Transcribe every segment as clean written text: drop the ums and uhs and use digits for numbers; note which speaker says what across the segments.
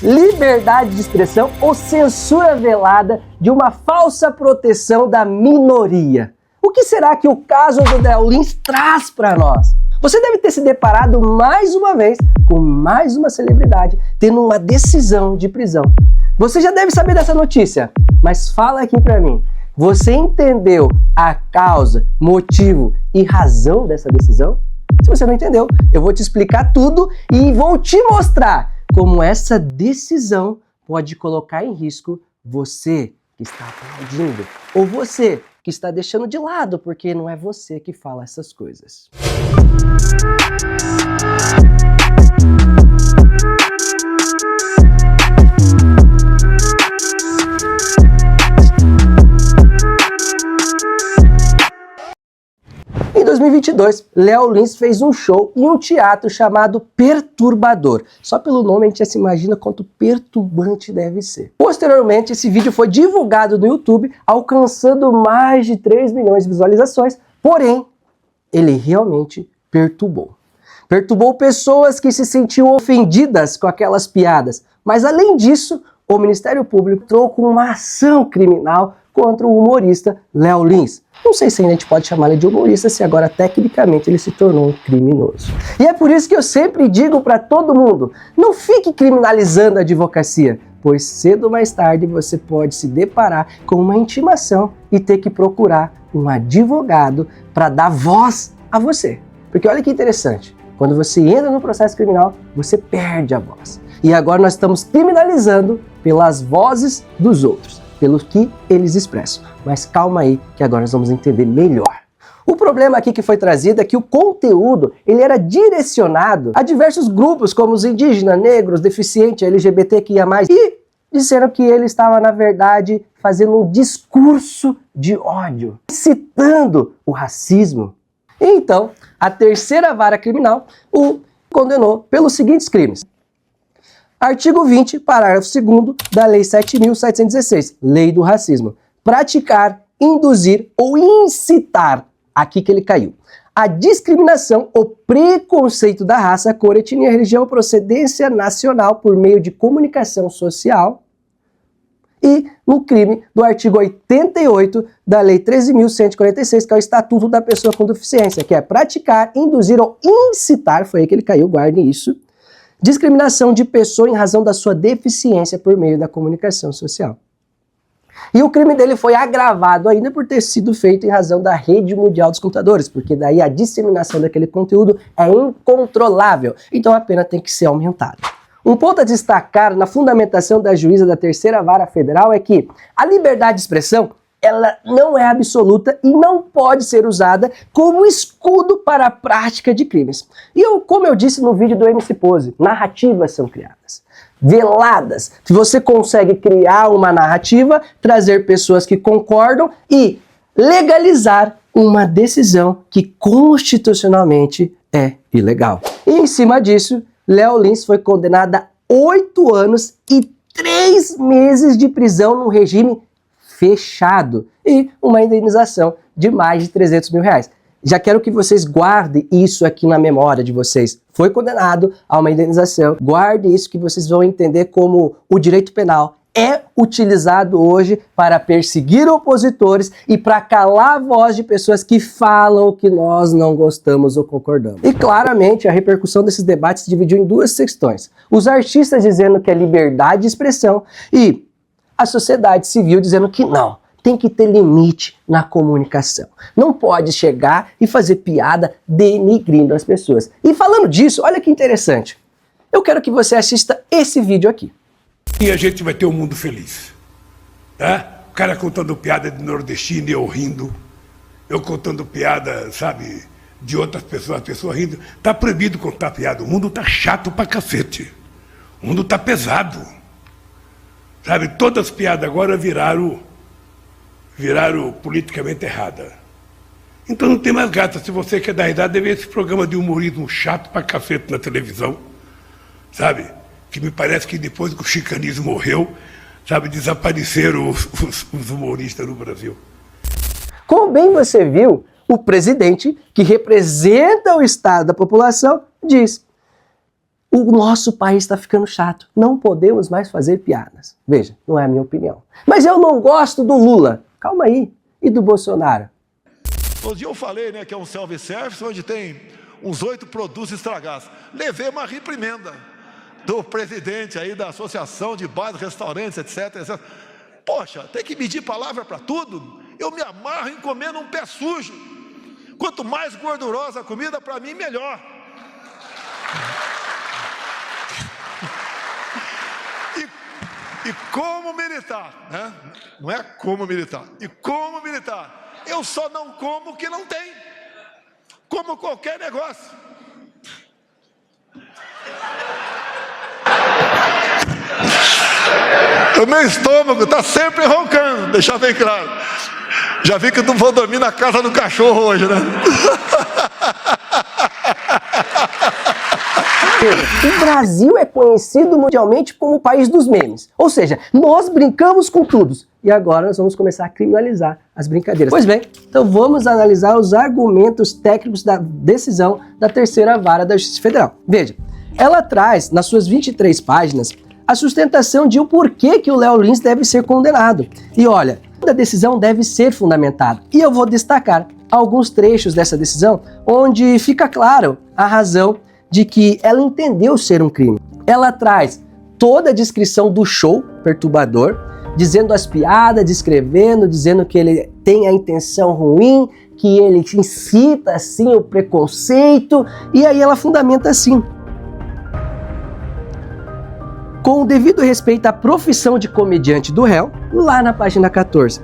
Speaker 1: liberdade de expressão ou censura velada de uma falsa proteção da minoria? O que será que o caso do Léo Lins traz para nós? Você deve ter se deparado mais uma vez com mais uma celebridade tendo uma decisão de prisão. Você já deve saber dessa notícia, mas fala aqui para mim. Você entendeu a causa, motivo e razão dessa decisão? Se você não entendeu, eu vou te explicar tudo e vou te mostrar como essa decisão pode colocar em risco você que está aplaudindo ou você que está deixando de lado porque não é você que fala essas coisas. Em 2022, Léo Lins fez um show em um teatro chamado Perturbador. Só pelo nome a gente já se imagina quanto perturbante deve ser. Posteriormente, esse vídeo foi divulgado no YouTube, alcançando mais de 3 milhões de visualizações, porém, ele realmente perturbou. Perturbou pessoas que se sentiam ofendidas com aquelas piadas, mas além disso, o Ministério Público entrou com uma ação criminal contra o humorista Léo Lins. Não sei se a gente pode chamar ele de humorista, se agora tecnicamente ele se tornou um criminoso. E é por isso que eu sempre digo para todo mundo, não fique criminalizando a advocacia, pois cedo ou mais tarde você pode se deparar com uma intimação e ter que procurar um advogado para dar voz a você. Porque olha que interessante, quando você entra no processo criminal, você perde a voz. E agora nós estamos criminalizando pelas vozes dos outros, pelo que eles expressam. Mas calma aí, que agora nós vamos entender melhor. O problema aqui que foi trazido é que o conteúdo ele era direcionado a diversos grupos, como os indígenas, negros, deficientes, LGBTQIA+, e disseram que ele estava, na verdade, fazendo um discurso de ódio, incitando o racismo. Então, a terceira vara criminal o condenou pelos seguintes crimes. Artigo 20, parágrafo 2º da Lei 7.716, Lei do Racismo. Praticar, induzir ou incitar, aqui que ele caiu, a discriminação ou preconceito da raça, cor, etnia, religião ou procedência nacional por meio de comunicação social. E no crime do artigo 88 da Lei 13.146, que é o Estatuto da Pessoa com Deficiência, que é praticar, induzir ou incitar, foi aí que ele caiu, guardem isso, discriminação de pessoa em razão da sua deficiência por meio da comunicação social. E o crime dele foi agravado ainda por ter sido feito em razão da rede mundial dos computadores, porque daí a disseminação daquele conteúdo é incontrolável, então a pena tem que ser aumentada. Um ponto a destacar na fundamentação da juíza da terceira vara federal é que a liberdade de expressão ela não é absoluta e não pode ser usada como escudo para a prática de crimes. E como eu disse no vídeo do MC Pose, narrativas são criadas, veladas. Se você consegue criar uma narrativa, trazer pessoas que concordam e legalizar uma decisão que constitucionalmente é ilegal. E em cima disso, Léo Lins foi condenado a 8 anos e 3 meses de prisão no regime fechado e uma indenização de mais de 300 mil reais. Já quero que vocês guardem isso aqui na memória de vocês. Foi condenado a uma indenização. Guarde isso que vocês vão entender como o direito penal é utilizado hoje para perseguir opositores e para calar a voz de pessoas que falam que nós não gostamos ou concordamos. E claramente a repercussão desses debates se dividiu em 2 questões. Os artistas dizendo que é liberdade de expressão e a sociedade civil dizendo que não, tem que ter limite na comunicação. Não pode chegar e fazer piada denigrindo as pessoas. E falando disso, olha que interessante. Eu quero que você assista esse vídeo aqui.
Speaker 2: E a gente vai ter um mundo feliz. Tá? O cara contando piada de nordestino e eu rindo. Eu contando piada, sabe, de outras pessoas, a pessoa rindo. Tá proibido contar piada. O mundo tá chato pra cacete. O mundo tá pesado. Sabe, todas as piadas agora viraram politicamente errada. Então não tem mais graça. Se você quer dar idade, deve ver esse programa de humorismo chato pra cacete na televisão. Sabe? Que me parece que depois que o chicanismo morreu, sabe, desapareceram os humoristas no Brasil.
Speaker 1: Como bem você viu, o presidente, que representa o estado da população, diz: o nosso país está ficando chato. Não podemos mais fazer piadas. Veja, não é a minha opinião. Mas eu não gosto do Lula. Calma aí. E do Bolsonaro?
Speaker 3: Outro dia eu falei, né, que é um self-service onde tem uns 8 produtos estragados. Levei uma reprimenda do presidente aí da Associação de Bares, Restaurantes, etc, etc. Poxa, tem que medir palavra para tudo. Eu me amarro em comer num pé sujo. Quanto mais gordurosa a comida, para mim, melhor. E como militar, né? Não é como militar. E como militar, eu só não como o que não tem. Como qualquer negócio. O meu estômago está sempre roncando, deixar bem claro. Já vi que eu não vou dormir na casa do cachorro hoje, né?
Speaker 1: O Brasil é conhecido mundialmente como o país dos memes. Ou seja, nós brincamos com tudo. E agora nós vamos começar a criminalizar as brincadeiras. Pois bem, então vamos analisar os argumentos técnicos da decisão da terceira vara da Justiça Federal. Veja, ela traz nas suas 23 páginas a sustentação de o porquê que o Léo Lins deve ser condenado. E olha, a decisão deve ser fundamentada. E eu vou destacar alguns trechos dessa decisão onde fica claro a razão de que ela entendeu ser um crime. Ela traz toda a descrição do show perturbador, dizendo as piadas, descrevendo, dizendo que ele tem a intenção ruim, que ele incita assim o preconceito, e aí ela fundamenta assim: com o devido respeito à profissão de comediante do réu, lá na página 14.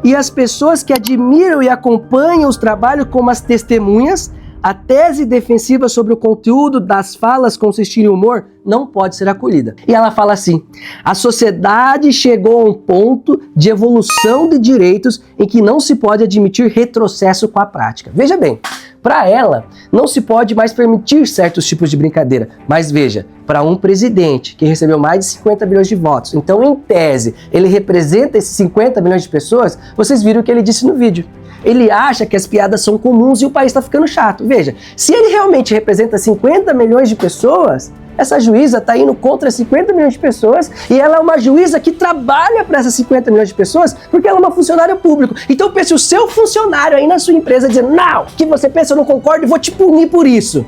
Speaker 1: E as pessoas que admiram e acompanham os trabalhos como as testemunhas, a tese defensiva sobre o conteúdo das falas consistir em humor não pode ser acolhida. E ela fala assim: a sociedade chegou a um ponto de evolução de direitos em que não se pode admitir retrocesso com a prática. Veja bem, para ela, não se pode mais permitir certos tipos de brincadeira. Mas veja, para um presidente que recebeu mais de 50 milhões de votos, então em tese ele representa esses 50 milhões de pessoas, vocês viram o que ele disse no vídeo. Ele acha que as piadas são comuns e o país está ficando chato. Veja, se ele realmente representa 50 milhões de pessoas, essa juíza está indo contra 50 milhões de pessoas e ela é uma juíza que trabalha para essas 50 milhões de pessoas porque ela é uma funcionária pública. Então pense o seu funcionário aí na sua empresa dizendo: não, que você pensa, eu não concordo e vou te punir por isso.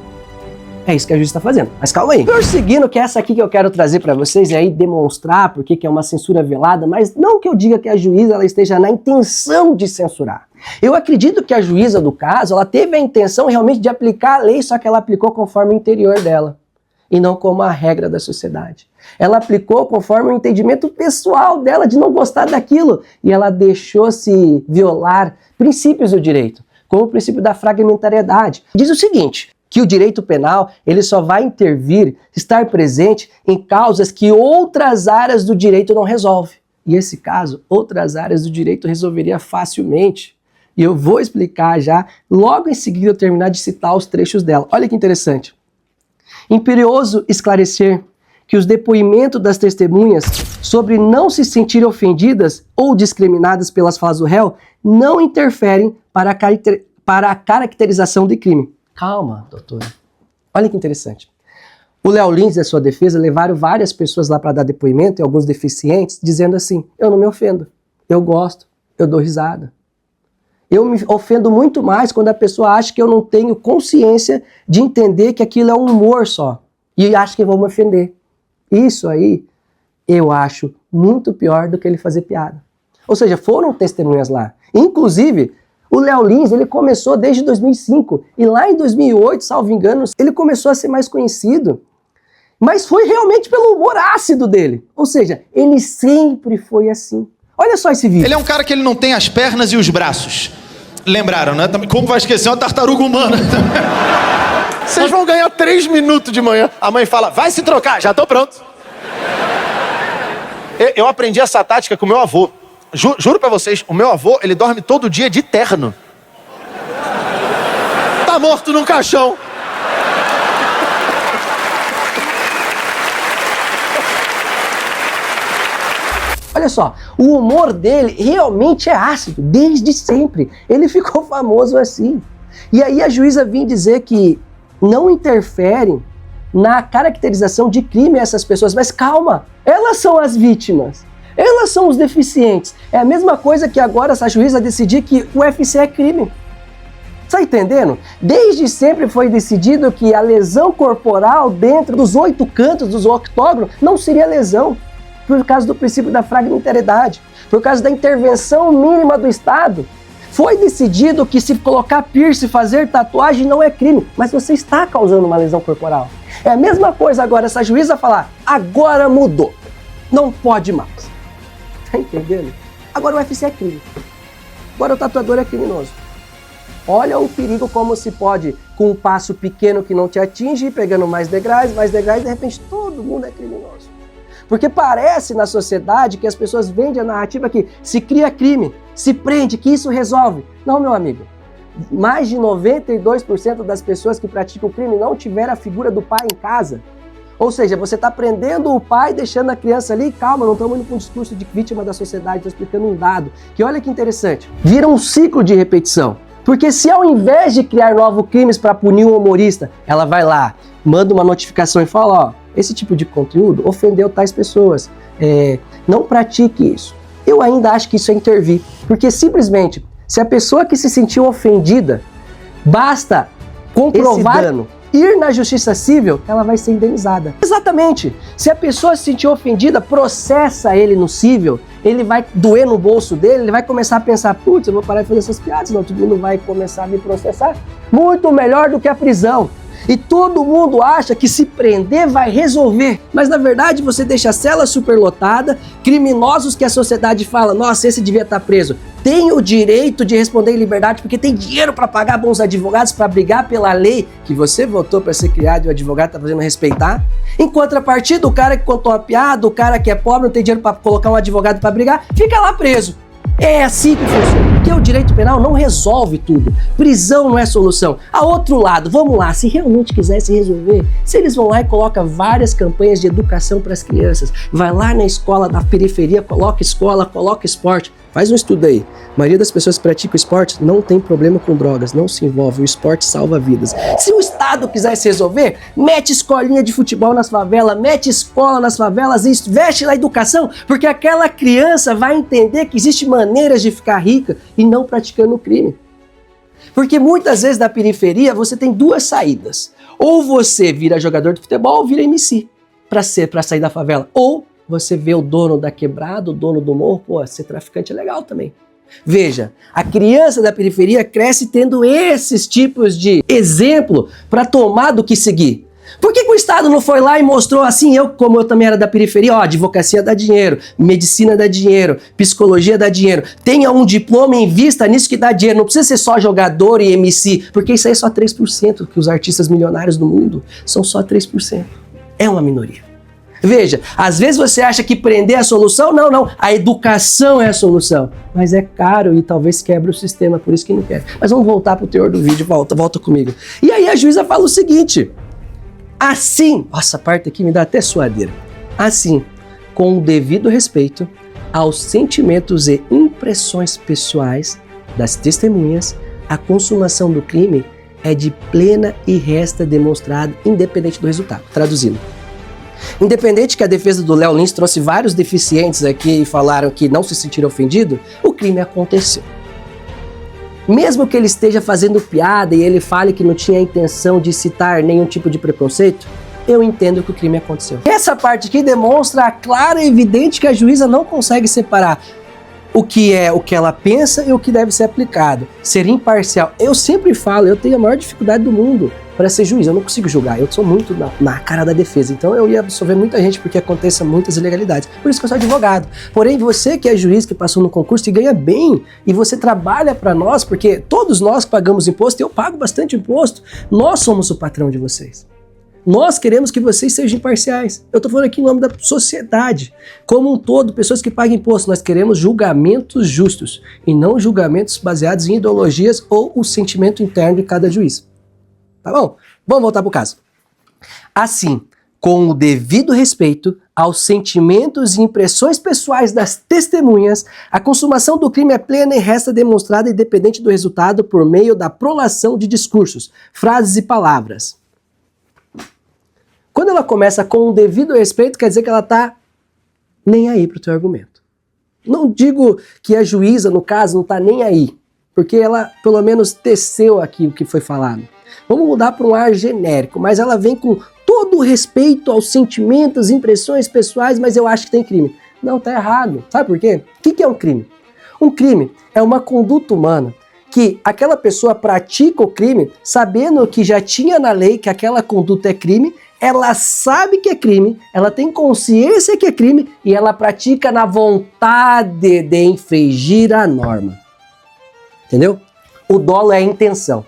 Speaker 1: É isso que a juíza está fazendo. Mas calma aí. Prosseguindo, que é essa aqui que eu quero trazer para vocês e aí demonstrar porque que é uma censura velada, mas não que eu diga que a juíza ela esteja na intenção de censurar. Eu acredito que a juíza do caso, ela teve a intenção realmente de aplicar a lei, só que ela aplicou conforme o interior dela e não como a regra da sociedade. Ela aplicou conforme o entendimento pessoal dela de não gostar daquilo e ela deixou-se violar princípios do direito, como o princípio da fragmentariedade. Diz o seguinte: que o direito penal ele só vai intervir, estar presente em causas que outras áreas do direito não resolvem. E esse caso, outras áreas do direito resolveria facilmente. E eu vou explicar já, logo em seguida eu terminar de citar os trechos dela. Olha que interessante. Imperioso esclarecer que os depoimentos das testemunhas sobre não se sentirem ofendidas ou discriminadas pelas falas do réu não interferem para a caracterização de crime. Calma, doutora. Olha que interessante. O Léo Lins e a sua defesa levaram várias pessoas lá para dar depoimento, e alguns deficientes, dizendo assim: eu não me ofendo, eu gosto, eu dou risada. Eu me ofendo muito mais quando a pessoa acha que eu não tenho consciência de entender que aquilo é um humor só. E acha que vão me ofender. Isso aí eu acho muito pior do que ele fazer piada. Ou seja, foram testemunhas lá. Inclusive, o Léo Lins, ele começou desde 2005. E lá em 2008, salvo engano, ele começou a ser mais conhecido. Mas foi realmente pelo humor ácido dele. Ou seja, ele sempre foi assim. Olha só esse vídeo.
Speaker 4: Ele é um cara que ele não tem as pernas e os braços. Lembraram, né? Como vai esquecer uma tartaruga humana?
Speaker 5: Vocês vão ganhar 3 minutos de manhã. A mãe fala: vai se trocar, já tô pronto. Eu aprendi essa tática com o meu avô. Juro pra vocês, o meu avô, ele dorme todo dia de terno. Tá morto num caixão.
Speaker 1: Olha só, o humor dele realmente é ácido, desde sempre. Ele ficou famoso assim. E aí a juíza vinha dizer que não interferem na caracterização de crime essas pessoas. Mas calma, elas são as vítimas. Elas são os deficientes. É a mesma coisa que agora essa juíza decidir que o UFC é crime. Tá entendendo? Desde sempre foi decidido que a lesão corporal dentro dos 8 cantos do octógono não seria lesão, por causa do princípio da fragmentariedade, por causa da intervenção mínima do Estado. Foi decidido que se colocar piercing, fazer tatuagem não é crime, mas você está causando uma lesão corporal. É a mesma coisa agora essa juíza falar, agora mudou, não pode mais. Tá entendendo? Agora o UFC é crime. Agora o tatuador é criminoso. Olha o perigo como se pode, com um passo pequeno que não te atinge, pegando mais degraus, de repente todo mundo é criminoso. Porque parece na sociedade que as pessoas vendem a narrativa que se cria crime, se prende, que isso resolve. Não, meu amigo. Mais de 92% das pessoas que praticam crime não tiveram a figura do pai em casa. Ou seja, você está prendendo o pai, deixando a criança ali, calma, não estamos indo para um discurso de vítima da sociedade, estou explicando um dado, que olha que interessante, vira um ciclo de repetição. Porque se ao invés de criar novos crimes para punir o humorista, ela vai lá, manda uma notificação e fala, ó, esse tipo de conteúdo ofendeu tais pessoas, não pratique isso. Eu ainda acho que isso é intervir, porque simplesmente, se a pessoa que se sentiu ofendida, basta comprovar esse dano, ir na justiça civil, ela vai ser indenizada. Exatamente. Se a pessoa se sentir ofendida, processa ele no civil, ele vai doer no bolso dele, ele vai começar a pensar, putz, eu vou parar de fazer essas piadas, não, todo mundo vai começar a me processar. Muito melhor do que a prisão. E todo mundo acha que se prender vai resolver. Mas na verdade você deixa a cela superlotada, criminosos que a sociedade fala, nossa, esse devia estar preso, tem o direito de responder em liberdade porque tem dinheiro para pagar bons advogados para brigar pela lei que você votou para ser criado e o advogado está fazendo respeitar. Em contrapartida, o cara que contou uma piada, o cara que é pobre, não tem dinheiro para colocar um advogado para brigar, fica lá preso. É assim que funciona, porque o direito penal não resolve tudo. Prisão não é solução. A outro lado, vamos lá, se realmente quisesse resolver, se eles vão lá e colocam várias campanhas de educação para as crianças, vai lá na escola da periferia, coloca escola, coloca esporte, faz um estudo aí. A maioria das pessoas que praticam esporte não tem problema com drogas, não se envolve, o esporte salva vidas. Se o Estado quisesse resolver, mete escolinha de futebol nas favelas, mete escola nas favelas, investe na educação, porque aquela criança vai entender que existem maneiras de ficar rica e não praticando crime. Porque muitas vezes na periferia você tem duas saídas. Ou você vira jogador de futebol ou vira MC para sair da favela. Ou você vê o dono da quebrada, o dono do morro, pô, ser traficante é legal também. Veja, a criança da periferia cresce tendo esses tipos de exemplo para tomar do que seguir. Por que o Estado não foi lá e mostrou assim, como eu também era da periferia, ó, advocacia dá dinheiro, medicina dá dinheiro, psicologia dá dinheiro, tenha um diploma e invista nisso que dá dinheiro, não precisa ser só jogador e MC, porque isso aí é só 3%, que os artistas milionários do mundo são só 3%. É uma minoria. Veja, às vezes você acha que prender é a solução, não, a educação é a solução, mas é caro e talvez quebre o sistema, por isso que não quer. Mas vamos voltar pro teor do vídeo, volta comigo. E aí a juíza fala o seguinte, assim, nossa, a parte aqui me dá até suadeira, assim, com o devido respeito aos sentimentos e impressões pessoais das testemunhas, a consumação do crime é de plena e resta demonstrada independente do resultado. Traduzindo. Independente que a defesa do Léo Lins trouxe vários deficientes aqui e falaram que não se sentiram ofendidos, o crime aconteceu. Mesmo que ele esteja fazendo piada e ele fale que não tinha a intenção de citar nenhum tipo de preconceito, eu entendo que o crime aconteceu. Essa parte aqui demonstra clara e evidente que a juíza não consegue separar o que é o que ela pensa e o que deve ser aplicado. Ser imparcial. Eu sempre falo, eu tenho a maior dificuldade do mundo para ser juiz, eu não consigo julgar, eu sou muito na cara da defesa, então eu ia absolver muita gente porque aconteça muitas ilegalidades, por isso que eu sou advogado. Porém, você que é juiz, que passou no concurso e ganha bem, e você trabalha para nós, porque todos nós pagamos imposto, eu pago bastante imposto, nós somos o patrão de vocês. Nós queremos que vocês sejam imparciais. Eu estou falando aqui em nome da sociedade, como um todo, pessoas que pagam imposto. Nós queremos julgamentos justos e não julgamentos baseados em ideologias ou o sentimento interno de cada juiz. Tá bom? Vamos voltar para o caso. Assim, com o devido respeito aos sentimentos e impressões pessoais das testemunhas, a consumação do crime é plena e resta demonstrada independente do resultado por meio da prolação de discursos, frases e palavras. Quando ela começa com um devido respeito, quer dizer que ela tá nem aí pro teu argumento. Não digo que a juíza, no caso, não tá nem aí, porque ela pelo menos teceu aqui o que foi falado. Vamos mudar para um ar genérico, mas ela vem com todo o respeito aos sentimentos, impressões pessoais, mas eu acho que tem crime. Não, tá errado. Sabe por quê? O que é um crime? Um crime é uma conduta humana que aquela pessoa pratica o crime sabendo que já tinha na lei que aquela conduta é crime, ela sabe que é crime, ela tem consciência que é crime e ela pratica na vontade de infringir a norma. Entendeu? O dolo é a intenção.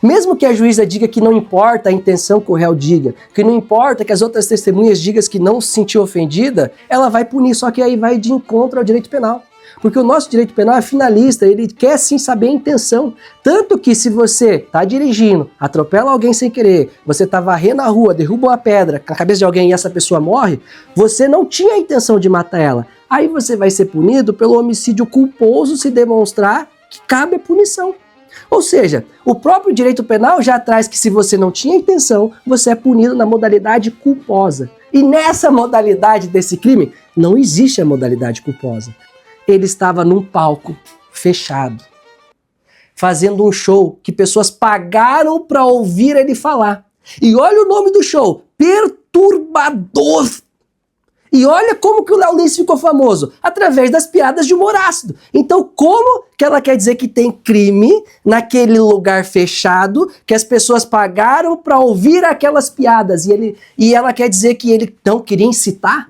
Speaker 1: Mesmo que a juíza diga que não importa a intenção que o réu diga, que não importa que as outras testemunhas digam que não se sentiu ofendida, ela vai punir, só que aí vai de encontro ao direito penal. Porque o nosso direito penal é finalista, ele quer sim saber a intenção. Tanto que se você está dirigindo, atropela alguém sem querer, você está varrendo a rua, derruba uma pedra na cabeça de alguém e essa pessoa morre, você não tinha a intenção de matar ela. Aí você vai ser punido pelo homicídio culposo se demonstrar que cabe a punição. Ou seja, o próprio direito penal já traz que se você não tinha intenção, você é punido na modalidade culposa. E nessa modalidade desse crime, não existe a modalidade culposa. Ele estava num palco fechado, fazendo um show que pessoas pagaram para ouvir ele falar. E olha o nome do show, Perturbador. E olha como que o Léo Lins ficou famoso, através das piadas de humor ácido. Então como que ela quer dizer que tem crime naquele lugar fechado, que as pessoas pagaram para ouvir aquelas piadas, e ela quer dizer que ele não queria incitar?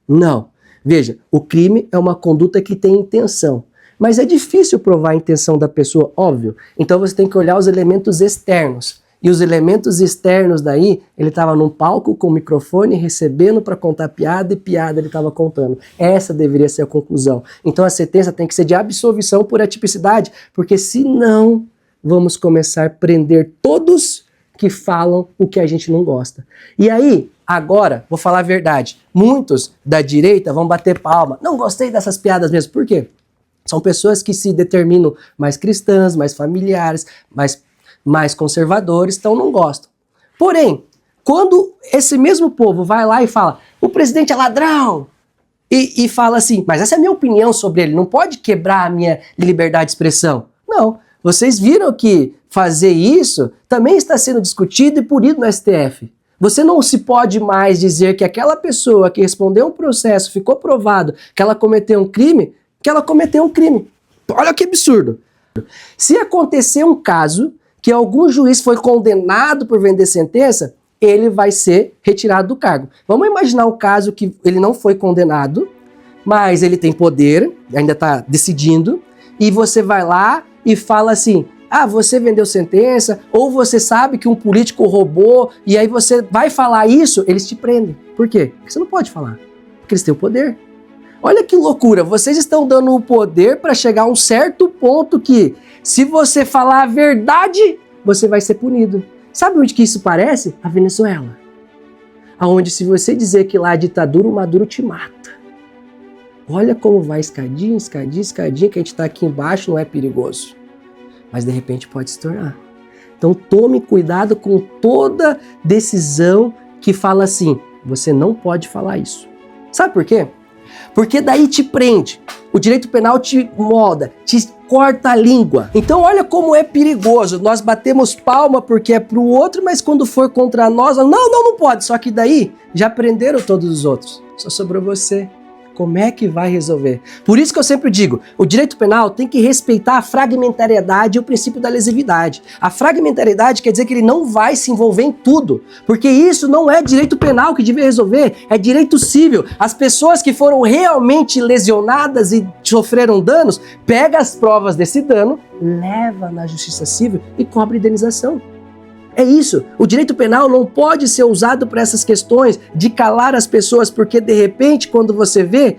Speaker 1: Não. Veja, o crime é uma conduta que tem intenção, mas é difícil provar a intenção da pessoa, óbvio. Então você tem que olhar os elementos externos. E os elementos externos daí, ele estava num palco com o microfone recebendo para contar piada e piada ele estava contando. Essa deveria ser a conclusão. Então a sentença tem que ser de absolvição por atipicidade, porque senão vamos começar a prender todos que falam o que a gente não gosta. E aí, agora, vou falar a verdade, muitos da direita vão bater palma. Não gostei dessas piadas mesmo. Por quê? São pessoas que se determinam mais cristãs, mais familiares, mais conservadores, então não gostam. Porém, quando esse mesmo povo vai lá e fala, o presidente é ladrão, e fala assim, mas essa é a minha opinião sobre ele, não pode quebrar a minha liberdade de expressão. Não, vocês viram que fazer isso também está sendo discutido e punido no STF. Você não se pode mais dizer que aquela pessoa que respondeu um processo, ficou provado que ela cometeu um crime, que ela cometeu um crime. Olha que absurdo. Se acontecer um caso que algum juiz foi condenado por vender sentença, ele vai ser retirado do cargo. Vamos imaginar um caso que ele não foi condenado, mas ele tem poder, ainda está decidindo, e você vai lá e fala assim, você vendeu sentença, ou você sabe que um político roubou, e aí você vai falar isso, eles te prendem. Por quê? Porque você não pode falar, porque eles têm o poder. Olha que loucura, vocês estão dando o poder para chegar a um certo ponto que, se você falar a verdade, você vai ser punido. Sabe onde que isso parece? A Venezuela. Aonde se você dizer que lá é ditadura, o Maduro te mata. Olha como vai escadinha, escadinha, escadinha, que a gente está aqui embaixo, não é perigoso. Mas de repente pode se tornar. Então tome cuidado com toda decisão que fala assim, você não pode falar isso. Sabe por quê? Porque daí te prende. O direito penal te molda, te corta a língua. Então olha como é perigoso. Nós batemos palma porque é pro outro, mas quando for contra nós, não pode. Só que daí já prenderam todos os outros. Só sobrou você. Como é que vai resolver? Por isso que eu sempre digo, o direito penal tem que respeitar a fragmentariedade e o princípio da lesividade. A fragmentariedade quer dizer que ele não vai se envolver em tudo, porque isso não é direito penal que devia resolver, é direito civil. As pessoas que foram realmente lesionadas e sofreram danos, pega as provas desse dano, leva na justiça civil e cobra indenização. É isso, o direito penal não pode ser usado para essas questões de calar as pessoas, porque de repente, quando você vê,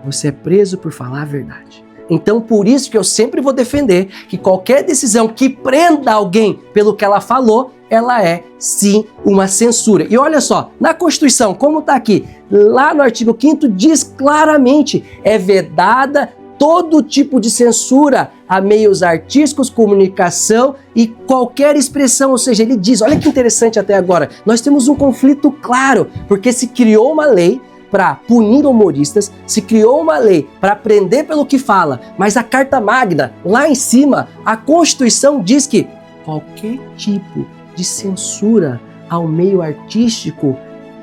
Speaker 1: você é preso por falar a verdade. Então, por isso que eu sempre vou defender que qualquer decisão que prenda alguém pelo que ela falou, ela é, sim, uma censura. E olha só, na Constituição, como está aqui, lá no artigo 5º diz claramente, é vedada todo tipo de censura a meios artísticos, comunicação e qualquer expressão. Ou seja, ele diz, olha que interessante até agora, nós temos um conflito claro, porque se criou uma lei para punir humoristas, se criou uma lei para prender pelo que fala, mas a Carta Magna, lá em cima, a Constituição diz que qualquer tipo de censura ao meio artístico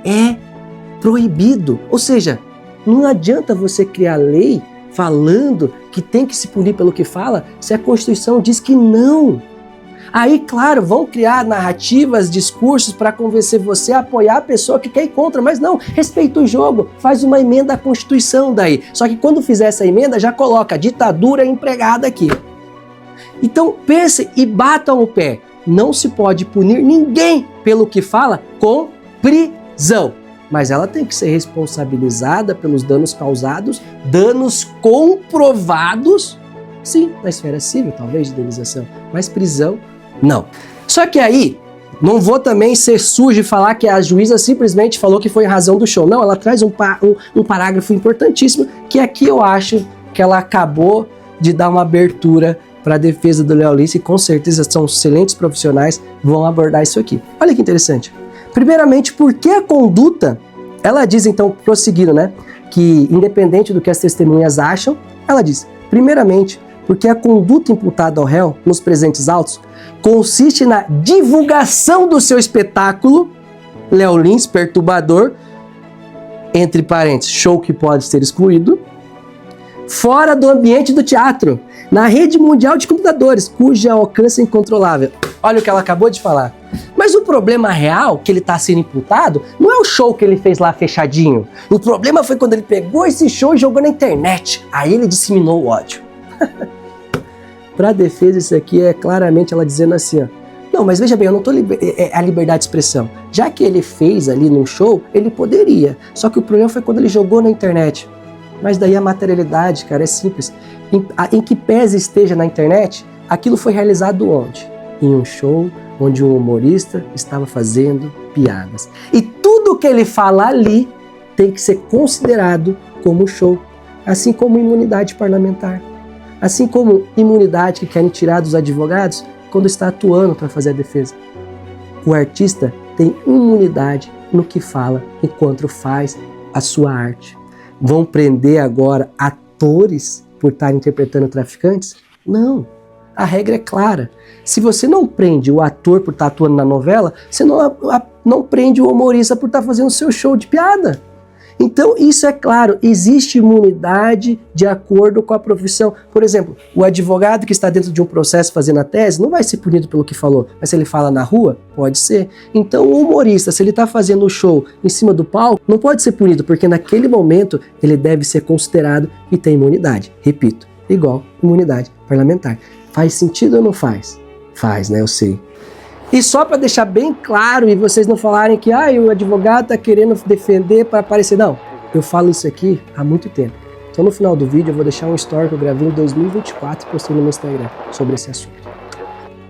Speaker 1: é proibido. Ou seja, não adianta você criar lei falando que tem que se punir pelo que fala, se a Constituição diz que não. Aí, claro, vão criar narrativas, discursos para convencer você a apoiar a pessoa que quer ir contra, mas não, respeita o jogo, faz uma emenda à Constituição daí. Só que quando fizer essa emenda, já coloca ditadura empregada aqui. Então, pense e batam o pé. Não se pode punir ninguém pelo que fala com prisão. Mas ela tem que ser responsabilizada pelos danos causados, danos comprovados, sim, na esfera civil, talvez, de indenização, mas prisão, não. Só que aí, não vou também ser sujo e falar que a juíza simplesmente falou que foi em razão do show. Não, ela traz um parágrafo importantíssimo, que aqui eu acho que ela acabou de dar uma abertura para a defesa do Léo Lins, e com certeza são excelentes profissionais, vão abordar isso aqui. Olha que interessante. Primeiramente, por que a conduta, ela diz então, prosseguindo, né, que independente do que as testemunhas acham, ela diz, primeiramente, porque a conduta imputada ao réu nos presentes autos consiste na divulgação do seu espetáculo, Léo Lins, perturbador, entre parênteses, show que pode ser excluído, fora do ambiente do teatro, na rede mundial de computadores, cujo alcance é incontrolável. Olha o que ela acabou de falar. Mas o problema real que ele está sendo imputado não é o show que ele fez lá fechadinho. O problema foi quando ele pegou esse show e jogou na internet. Aí ele disseminou o ódio. Para a defesa, isso aqui é claramente ela dizendo assim, ó, não, mas veja bem, eu não estou a liberdade de expressão. Já que ele fez ali no show, ele poderia. Só que o problema foi quando ele jogou na internet. Mas daí a materialidade, cara, é simples. Em que pese esteja na internet, aquilo foi realizado onde? Em um show onde um humorista estava fazendo piadas. E tudo que ele fala ali tem que ser considerado como show. Assim como imunidade parlamentar. Assim como imunidade que querem tirar dos advogados quando está atuando para fazer a defesa. O artista tem imunidade no que fala enquanto faz a sua arte. Vão prender agora atores por estar interpretando traficantes? Não. A regra é clara. Se você não prende o ator por estar atuando na novela, você não prende o humorista por estar fazendo seu show de piada. Então, isso é claro, existe imunidade de acordo com a profissão. Por exemplo, o advogado que está dentro de um processo fazendo a tese não vai ser punido pelo que falou, mas se ele fala na rua, pode ser. Então, o humorista, se ele está fazendo o show em cima do palco, não pode ser punido, porque naquele momento ele deve ser considerado e tem imunidade. Repito, igual imunidade parlamentar. Faz sentido ou não faz? Faz, né? Eu sei. E só para deixar bem claro e vocês não falarem que o advogado está querendo defender para aparecer. Não, eu falo isso aqui há muito tempo. Então no final do vídeo eu vou deixar um story que eu gravei em 2024 e postei no meu Instagram sobre esse assunto.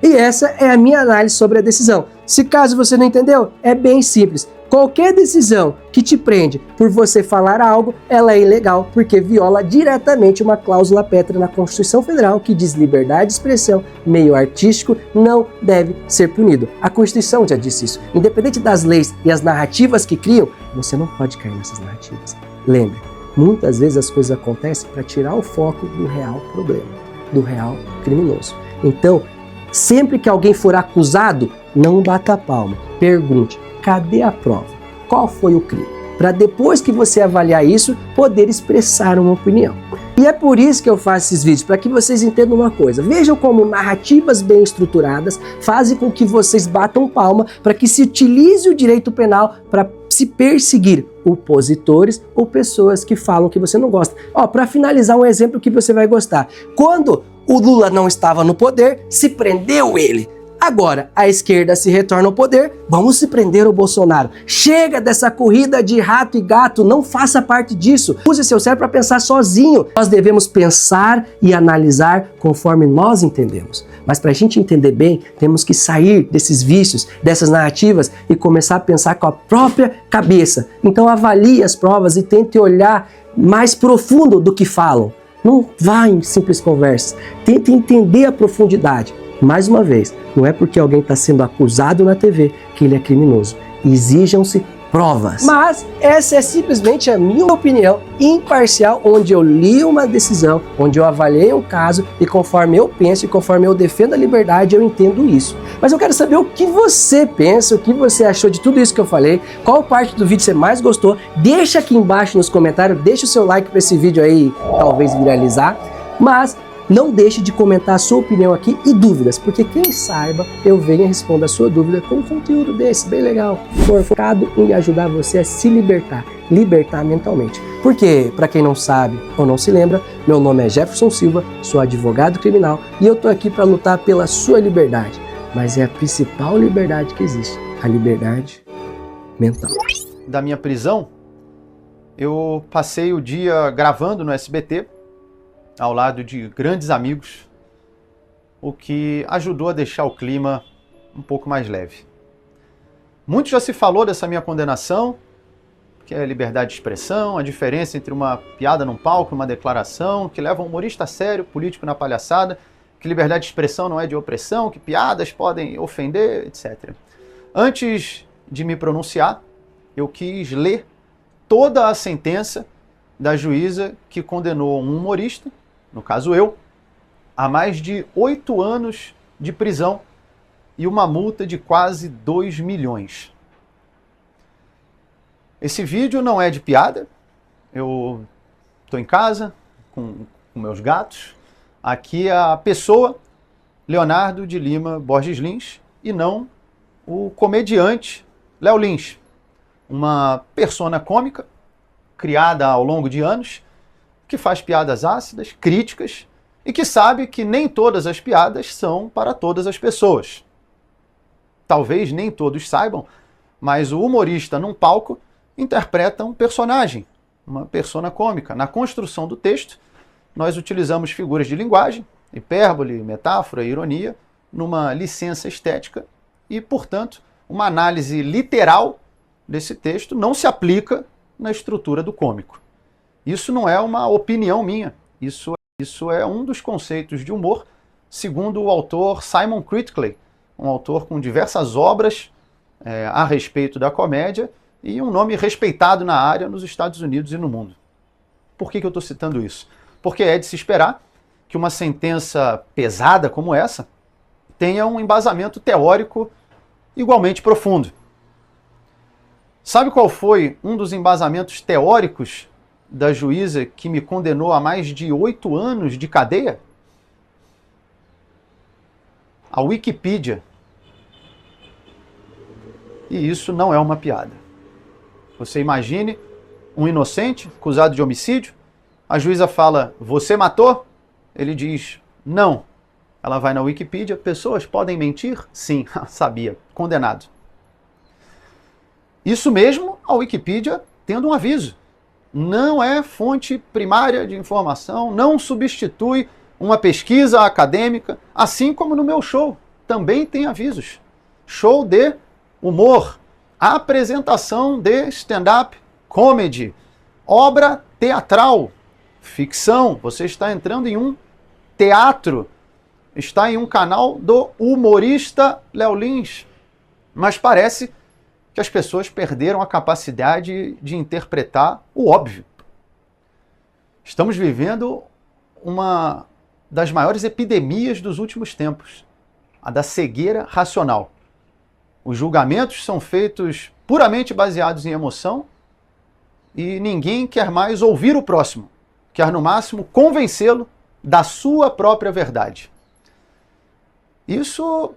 Speaker 1: E essa é a minha análise sobre a decisão. Se caso você não entendeu, é bem simples. Qualquer decisão que te prende por você falar algo, ela é ilegal, porque viola diretamente uma cláusula pétrea na Constituição Federal que diz liberdade de expressão, meio artístico, não deve ser punido. A Constituição já disse isso. Independente das leis e as narrativas que criam, você não pode cair nessas narrativas. Lembre, muitas vezes as coisas acontecem para tirar o foco do real problema, do real criminoso. Então, sempre que alguém for acusado, não bata a palma, pergunte. Cadê a prova? Qual foi o crime? Para depois que você avaliar isso, poder expressar uma opinião. E é por isso que eu faço esses vídeos, para que vocês entendam uma coisa. Vejam como narrativas bem estruturadas fazem com que vocês batam palma para que se utilize o direito penal para se perseguir opositores ou pessoas que falam que você não gosta. Para finalizar, um exemplo que você vai gostar. Quando o Lula não estava no poder, se prendeu ele. Agora, a esquerda se retorna ao poder, vamos se prender o Bolsonaro. Chega dessa corrida de rato e gato, não faça parte disso. Use seu cérebro para pensar sozinho. Nós devemos pensar e analisar conforme nós entendemos. Mas para a gente entender bem, temos que sair desses vícios, dessas narrativas e começar a pensar com a própria cabeça. Então avalie as provas e tente olhar mais profundo do que falam. Não vá em simples conversas. Tente entender a profundidade. Mais uma vez, não é porque alguém está sendo acusado na TV que ele é criminoso. Exijam-se provas. Mas essa é simplesmente a minha opinião imparcial, onde eu li uma decisão, onde eu avaliei um caso e conforme eu penso e conforme eu defendo a liberdade, eu entendo isso. Mas eu quero saber o que você pensa, o que você achou de tudo isso que eu falei, qual parte do vídeo você mais gostou. Deixa aqui embaixo nos comentários, deixa o seu like para esse vídeo aí talvez viralizar, mas não deixe de comentar a sua opinião aqui e dúvidas, porque quem saiba eu venho e respondo a sua dúvida com um conteúdo desse, bem legal, focado em ajudar você a se libertar mentalmente. Porque, para quem não sabe ou não se lembra, meu nome é Jefferson Silva, sou advogado criminal e eu tô aqui para lutar pela sua liberdade. Mas é a principal liberdade que existe, a liberdade mental.
Speaker 6: Da minha prisão, eu passei o dia gravando no SBT, ao lado de grandes amigos, o que ajudou a deixar o clima um pouco mais leve. Muito já se falou dessa minha condenação, que é a liberdade de expressão, a diferença entre uma piada num palco e uma declaração, que leva um humorista a sério, político na palhaçada, que liberdade de expressão não é de opressão, que piadas podem ofender, etc. Antes de me pronunciar, eu quis ler toda a sentença da juíza que condenou um humorista, no caso eu, a mais de 8 anos de prisão e uma multa de quase 2 milhões. Esse vídeo não é de piada, eu estou em casa com meus gatos. Aqui é a pessoa Leonardo de Lima Borges Lins e não o comediante Léo Lins, uma persona cômica criada ao longo de anos, que faz piadas ácidas, críticas, e que sabe que nem todas as piadas são para todas as pessoas. Talvez nem todos saibam, mas o humorista num palco interpreta um personagem, uma persona cômica. Na construção do texto, nós utilizamos figuras de linguagem, hipérbole, metáfora, ironia, numa licença estética e, portanto, uma análise literal desse texto não se aplica na estrutura do cômico. Isso não é uma opinião minha, isso é um dos conceitos de humor, segundo o autor Simon Critickley, um autor com diversas obras a respeito da comédia e um nome respeitado na área nos Estados Unidos e no mundo. Por que eu estou citando isso? Porque é de se esperar que uma sentença pesada como essa tenha um embasamento teórico igualmente profundo. Sabe qual foi um dos embasamentos teóricos da juíza que me condenou a mais de 8 anos de cadeia? A Wikipedia. E isso não é uma piada. Você imagine um inocente acusado de homicídio, a juíza fala, você matou? Ele diz, não. Ela vai na Wikipedia, pessoas podem mentir? Sim, sabia, condenado. Isso mesmo, a Wikipedia tendo um aviso. Não é fonte primária de informação, não substitui uma pesquisa acadêmica, assim como no meu show, também tem avisos. Show de humor, apresentação de stand-up comedy, obra teatral, ficção, você está entrando em um teatro, está em um canal do humorista Léo Lins, mas parece que as pessoas perderam a capacidade de interpretar o óbvio. Estamos vivendo uma das maiores epidemias dos últimos tempos, a da cegueira racional. Os julgamentos são feitos puramente baseados em emoção e ninguém quer mais ouvir o próximo, quer no máximo convencê-lo da sua própria verdade. Isso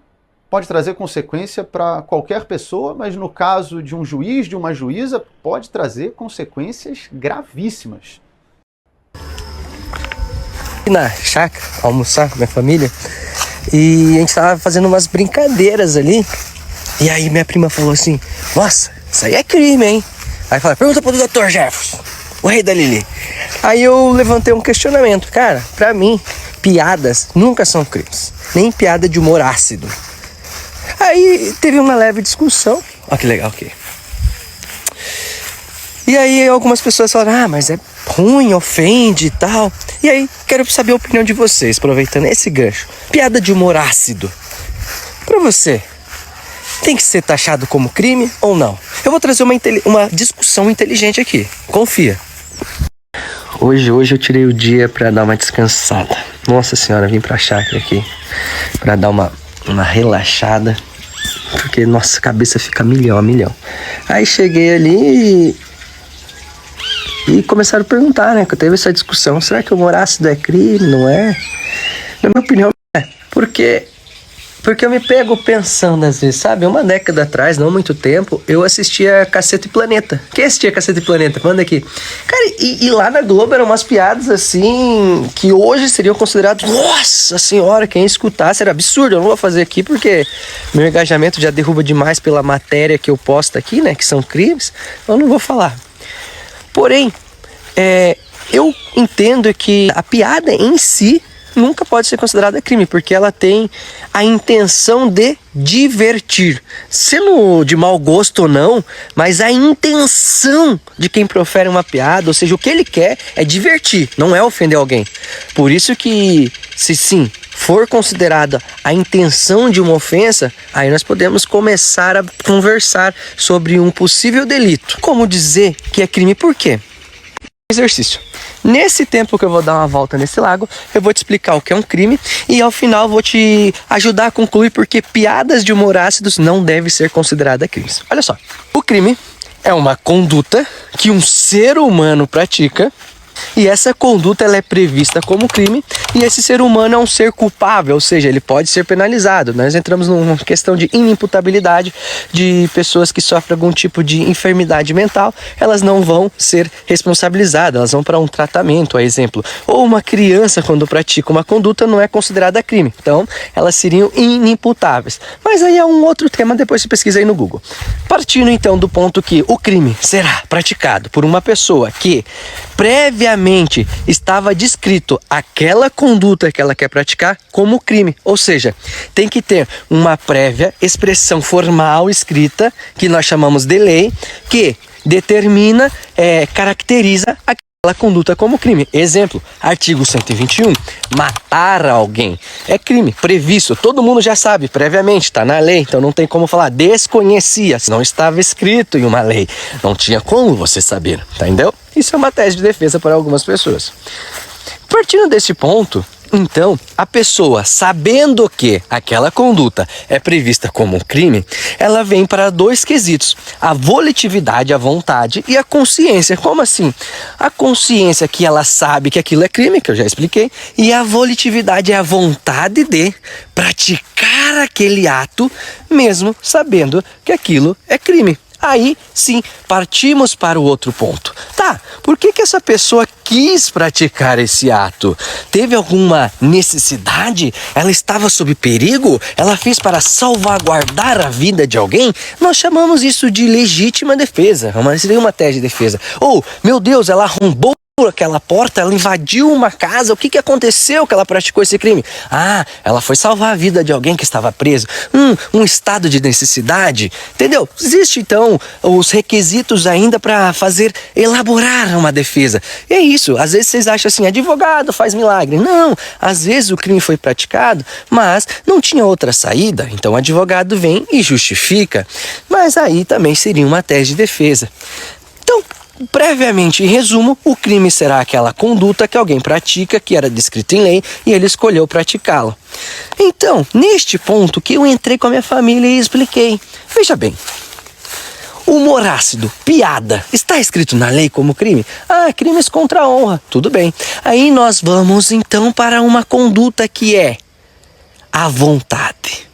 Speaker 6: pode trazer consequência para qualquer pessoa, mas no caso de um juiz, de uma juíza, pode trazer consequências gravíssimas.
Speaker 1: Na chácara, almoçar com minha família, e a gente tava fazendo umas brincadeiras ali, e aí minha prima falou assim, nossa, isso aí é crime, hein? Aí fala, pergunta pro Dr. Jefferson, o rei da Lili. Aí eu levantei um questionamento, cara, pra mim, piadas nunca são crimes, nem piada de humor ácido. Aí teve uma leve discussão. Olha que legal aqui. E aí algumas pessoas falaram, mas é ruim, ofende e tal. E aí, quero saber a opinião de vocês, aproveitando esse gancho. Piada de humor ácido. Pra você, tem que ser taxado como crime ou não? Eu vou trazer uma discussão inteligente aqui. Confia. Hoje eu tirei o dia pra dar uma descansada. Nossa senhora, vim pra chácara aqui pra dar uma relaxada. Porque nossa cabeça fica milhão a milhão. Aí cheguei ali e começaram a perguntar, né? Que teve essa discussão. Será que o humor ácido é crime? Não é? Na minha opinião, é. Porque eu me pego pensando às vezes, sabe? Uma década atrás, não muito tempo, eu assistia Cacete e Planeta. Quem assistia Cacete e Planeta? Manda aqui. Cara, e lá na Globo eram umas piadas assim, que hoje seriam consideradas, nossa senhora, quem escutasse era absurdo. Eu não vou fazer aqui porque meu engajamento já derruba demais pela matéria que eu posto aqui, né? Que são crimes. Eu não vou falar. Porém, eu entendo que a piada em si nunca pode ser considerada crime, porque ela tem a intenção de divertir. Sendo de mau gosto ou não, mas a intenção de quem profere uma piada, ou seja, o que ele quer é divertir, não é ofender alguém. Por isso que, se sim for considerada a intenção de uma ofensa, aí nós podemos começar a conversar sobre um possível delito. Como dizer que é crime? Por quê? Exercício. Nesse tempo que eu vou dar uma volta nesse lago, eu vou te explicar o que é um crime e ao final vou te ajudar a concluir porque piadas de humor ácidos não devem ser consideradas crimes. Olha só, o crime é uma conduta que um ser humano pratica e essa conduta ela é prevista como crime e esse ser humano é um ser culpável, ou seja, ele pode ser penalizado. Nós entramos numa questão de inimputabilidade de pessoas que sofrem algum tipo de enfermidade mental, elas não vão ser responsabilizadas, elas vão para um tratamento, a exemplo. Ou uma criança quando pratica uma conduta não é considerada crime, então elas seriam inimputáveis. Mas aí é um outro tema, depois você pesquisa aí no Google. Partindo então do ponto que o crime será praticado por uma pessoa que previamente estava descrito aquela conduta que ela quer praticar como crime, ou seja, tem que ter uma prévia expressão formal escrita, que nós chamamos de lei, que determina, caracteriza aquela conduta como crime. Exemplo, artigo 121, matar alguém é crime, previsto, todo mundo já sabe previamente, está na lei, então não tem como falar desconhecia, se não estava escrito em uma lei, não tinha como você saber, entendeu? Isso é uma tese de defesa para algumas pessoas. Partindo desse ponto, então, a pessoa, sabendo que aquela conduta é prevista como um crime, ela vem para dois quesitos: a volitividade, a vontade, e a consciência. Como assim? A consciência que ela sabe que aquilo é crime, que eu já expliquei, e a volitividade é a vontade de praticar aquele ato, mesmo sabendo que aquilo é crime. Aí, sim, partimos para o outro ponto. Tá, por que essa pessoa quis praticar esse ato? Teve alguma necessidade? Ela estava sob perigo? Ela fez para salvaguardar a vida de alguém? Nós chamamos isso de legítima defesa. Seria uma tese de defesa. Ou, meu Deus, ela arrombou aquela porta, ela invadiu uma casa, o que aconteceu que ela praticou esse crime? Ah, ela foi salvar a vida de alguém que estava preso. Um estado de necessidade, entendeu? Existe então os requisitos ainda para elaborar uma defesa. E é isso, às vezes vocês acham assim, advogado faz milagre. Não, às vezes o crime foi praticado, mas não tinha outra saída, então o advogado vem e justifica. Mas aí também seria uma tese de defesa. Então, previamente, em resumo, o crime será aquela conduta que alguém pratica, que era descrita em lei, e ele escolheu praticá-la. Então, neste ponto que eu entrei com a minha família e expliquei. Veja bem, humor ácido, piada, está escrito na lei como crime? Ah, crimes contra a honra, tudo bem. Aí nós vamos então para uma conduta que é a vontade.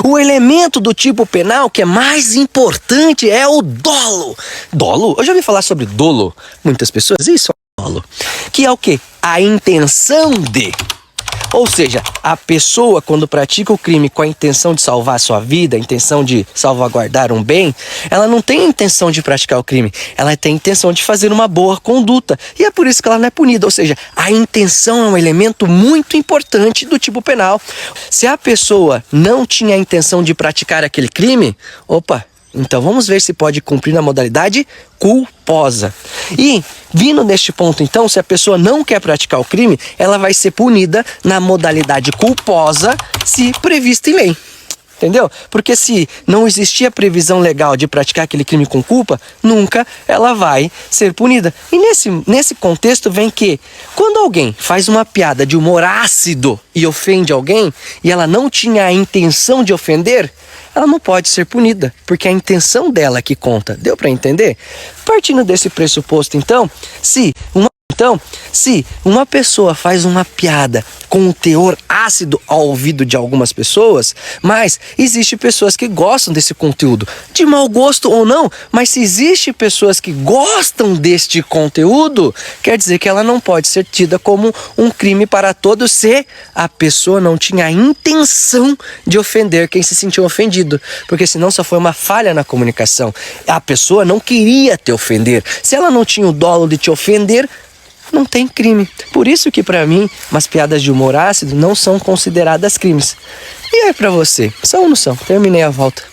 Speaker 1: O elemento do tipo penal que é mais importante é o dolo. Dolo? Eu já ouvi falar sobre dolo. Muitas pessoas, isso é dolo. Que é o quê? A intenção de. Ou seja, a pessoa quando pratica o crime com a intenção de salvar a sua vida, a intenção de salvaguardar um bem, ela não tem a intenção de praticar o crime, ela tem a intenção de fazer uma boa conduta. E é por isso que ela não é punida, ou seja, a intenção é um elemento muito importante do tipo penal. Se a pessoa não tinha a intenção de praticar aquele crime, opa, Então vamos ver se pode cumprir na modalidade culposa. E, vindo neste ponto então, se a pessoa não quer praticar o crime, ela vai ser punida na modalidade culposa, se prevista em lei. Entendeu? Porque se não existia previsão legal de praticar aquele crime com culpa, nunca ela vai ser punida. E nesse contexto vem que, quando alguém faz uma piada de humor ácido e ofende alguém, e ela não tinha a intenção de ofender, ela não pode ser punida, porque é a intenção dela que conta. Deu para entender? Partindo desse pressuposto, então, se uma pessoa faz uma piada com um teor ácido ao ouvido de algumas pessoas, mas existem pessoas que gostam desse conteúdo, de mau gosto ou não, mas se existem pessoas que gostam deste conteúdo, quer dizer que ela não pode ser tida como um crime para todos se a pessoa não tinha a intenção de ofender quem se sentiu ofendido, porque senão só foi uma falha na comunicação. A pessoa não queria te ofender. Se ela não tinha o dolo de te ofender, não tem crime. Por isso que para mim, umas piadas de humor ácido não são consideradas crimes. E aí para você, são ou não são? Terminei a volta.